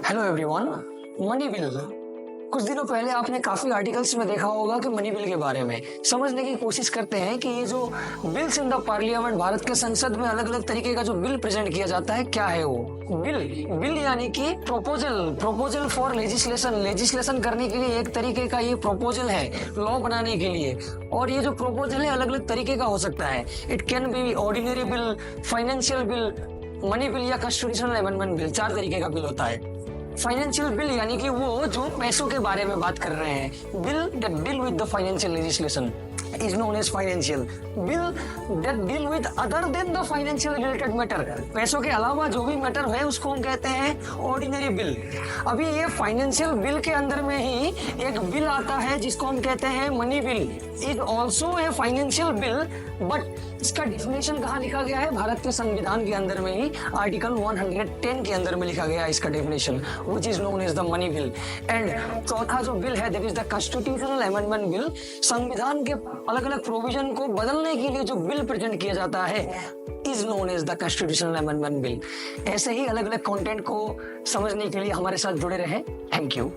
Hello everyone. Money bill. कुछ दिनों पहले आपने काफी आर्टिकल्स में देखा होगा कि मनी बिल के बारे में समझने की कोशिश करते हैं कि ये जो bills in the parliament, Bharat के संसद में अलग अलग तरीके का जो बिल प्रेजेंट किया जाता है, क्या है वो बिल यानी कि प्रपोजल फॉर लेजिस्लेशन करने के लिए एक तरीके का ये प्रपोजल है लॉ बनाने के लिए। और ये जो प्रपोजल है अलग अलग तरीके का हो सकता है। It can be ordinary bill, financial bill, money bill या कॉन्स्टिट्यूशनल अमेंडमेंट बिल। 4 तरीके का बिल होता है। फाइनेंशियल बिल यानी कि वो जो पैसों के बारे में बात कर रहे हैं। Bill that deal with the financial legislation is known as financial bill that deal with other than the financial related matter। पैसों के अलावा जो भी मैटर है उसको हम कहते हैं ऑर्डिनरी बिल। अभी ये फाइनेंशियल बिल के अंदर में ही एक बिल आता है जिसको हम कहते हैं money bill. Is also a financial bill, but इसका डेफिनेशन कहाँ लिखा गया है? भारत के संविधान के अंदर में ही आर्टिकल 110 के अंदर में लिखा गया है इसका definition, which is known as the money bill. And चौथा जो बिल है that is the constitutional amendment bill. संविधान के अलग अलग प्रोविजन को बदलने के लिए जो बिल प्रेजेंट किया जाता है is known as the constitutional amendment bill. ऐसे ही अलग अलग कंटेंट को समझने के लिए हमारे साथ जुड़े रहें। Thank you.